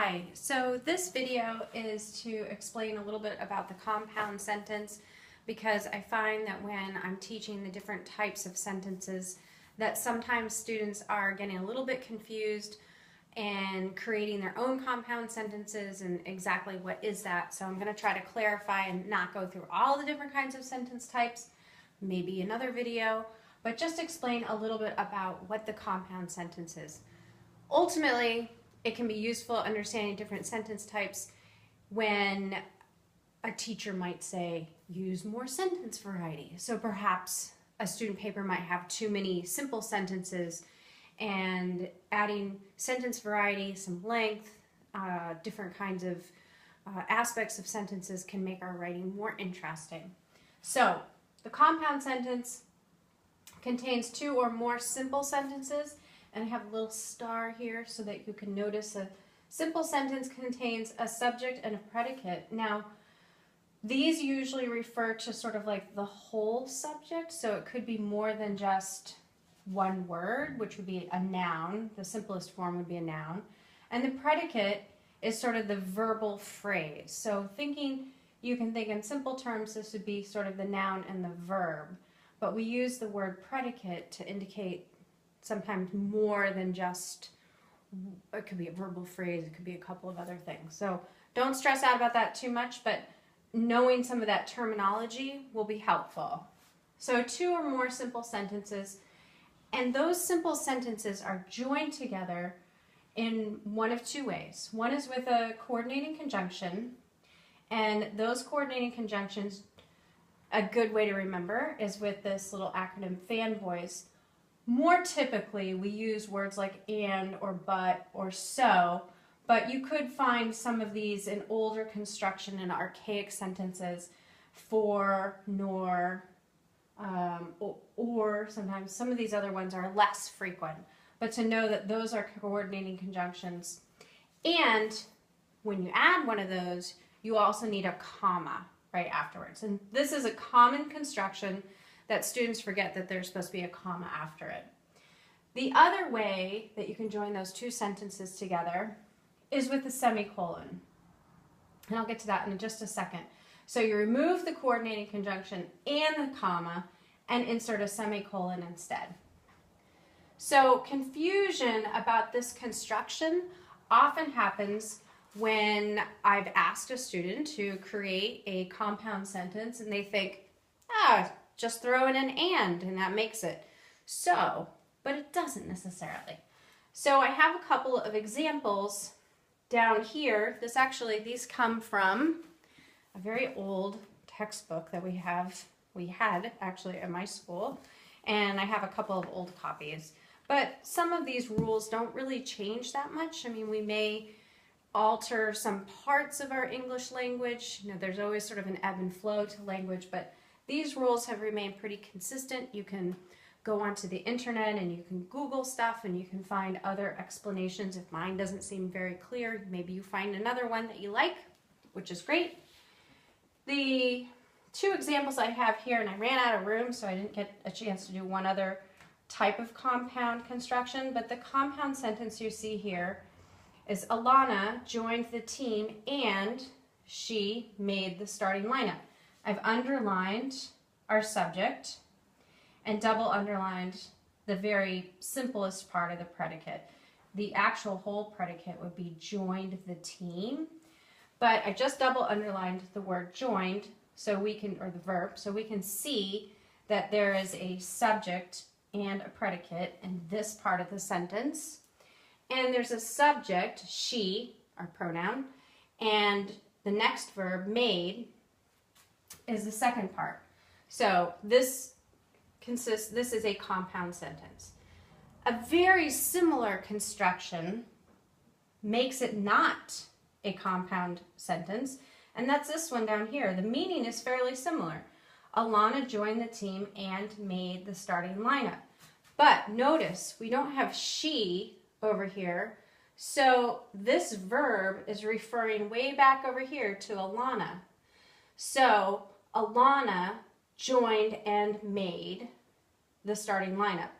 Hi, so this video is to explain a little bit about the compound sentence because I find that when I'm teaching the different types of sentences that sometimes students are getting a little bit confused and creating their own compound sentences and exactly what is that. So I'm going to try to clarify and not go through all the different kinds of sentence types, maybe another video, but just explain a little bit about what the compound sentence is. Ultimately, it can be useful understanding different sentence types when a teacher might say, use more sentence variety. So perhaps a student paper might have too many simple sentences, and adding sentence variety, some length, different kinds of aspects of sentences can make our writing more interesting. So the compound sentence contains two or more simple sentences, and I have a little star here so that you can notice a simple sentence contains a subject and a predicate. Now, these usually refer to sort of like the whole subject, so it could be more than just one word, which would be a noun. The simplest form would be a noun. And the predicate is sort of the verbal phrase. So you can think in simple terms, this would be sort of the noun and the verb. But we use the word predicate to indicate sometimes more than just, it could be a verbal phrase, it could be a couple of other things. So don't stress out about that too much, but knowing some of that terminology will be helpful. So two or more simple sentences, and those simple sentences are joined together in one of two ways. One is with a coordinating conjunction, and those coordinating conjunctions, a good way to remember is with this little acronym FANBOYS. More typically, we use words like and or but or so, but you could find some of these in older construction and archaic sentences, for, nor, or sometimes some of these other ones are less frequent. But to know that those are coordinating conjunctions. And when you add one of those, you also need a comma right afterwards. And this is a common construction that students forget that there's supposed to be a comma after it. The other way that you can join those two sentences together is with a semicolon. And I'll get to that in just a second. So you remove the coordinating conjunction and the comma and insert a semicolon instead. So confusion about this construction often happens when I've asked a student to create a compound sentence and they think, just throw in an and that makes it. So, but it doesn't necessarily. So I have a couple of examples down here. These come from a very old textbook that we had actually at my school, and I have a couple of old copies. But some of these rules don't really change that much. I mean, we may alter some parts of our English language. You know, there's always sort of an ebb and flow to language, but these rules have remained pretty consistent. You can go onto the internet and you can Google stuff and you can find other explanations. If mine doesn't seem very clear, maybe you find another one that you like, which is great. The two examples I have here, and I ran out of room so I didn't get a chance to do one other type of compound construction, but the compound sentence you see here is Alana joined the team and she made the starting lineup. I've underlined our subject and double underlined the very simplest part of the predicate. The actual whole predicate would be joined the team, but I just double underlined the word joined so we can, or the verb, so we can see that there is a subject and a predicate in this part of the sentence. And there's a subject, she, our pronoun, and the next verb, made, is the second part. So this is a compound sentence. A very similar construction makes it not a compound sentence, and that's this one down here. The meaning is fairly similar. Alana joined the team and made the starting lineup. But notice, we don't have she over here, so this verb is referring way back over here to Alana. So Alana joined and made the starting lineup.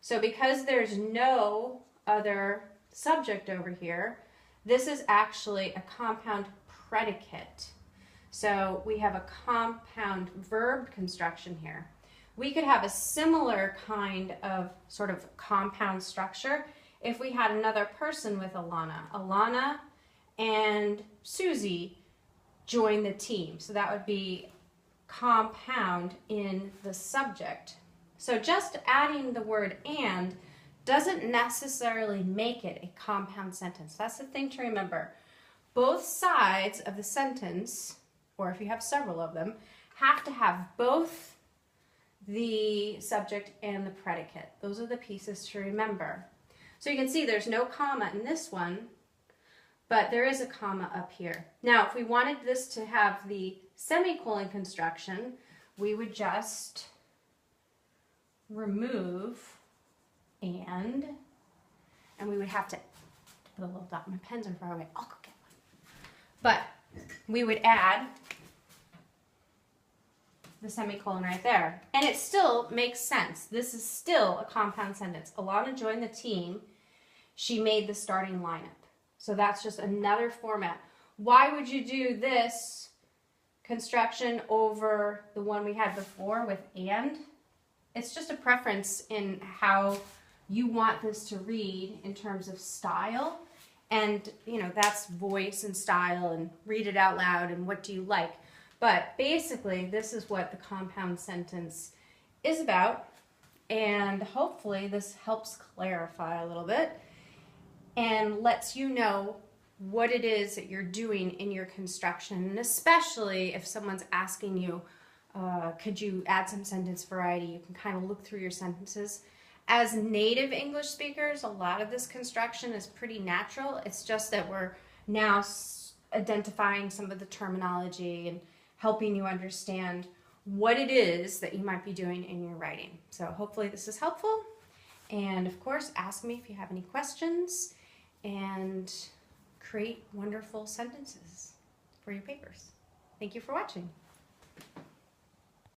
So because there's no other subject over here, This is actually a compound predicate. So we have a compound verb construction here. We could have a similar kind of sort of compound structure if we had another person with Alana. Alana and Susie join the team. So that would be compound in the subject. So just adding the word and doesn't necessarily make it a compound sentence. That's the thing to remember. Both sides of the sentence, or if you have several of them, have to have both the subject and the predicate. Those are the pieces to remember. So you can see there's no comma in this one, but there is a comma up here. Now, if we wanted this to have the semicolon construction, we would just remove and we would have to put a little dot. My pens are far away. I'll go get one. But we would add the semicolon right there. And it still makes sense. This is still a compound sentence. Alana joined the team. She made the starting lineup. So that's just another format. Why would you do this construction over the one we had before with and? It's just a preference in how you want this to read in terms of style. And, you know, that's voice and style and read it out loud and what do you like. But basically, this is what the compound sentence is about. And hopefully this helps clarify a little bit and lets you know what it is that you're doing in your construction. And especially if someone's asking you, could you add some sentence variety? You can kind of look through your sentences. As native English speakers, a lot of this construction is pretty natural. It's just that we're now identifying some of the terminology and helping you understand what it is that you might be doing in your writing. So hopefully this is helpful. And of course, ask me if you have any questions and create wonderful sentences for your papers. Thank you for watching.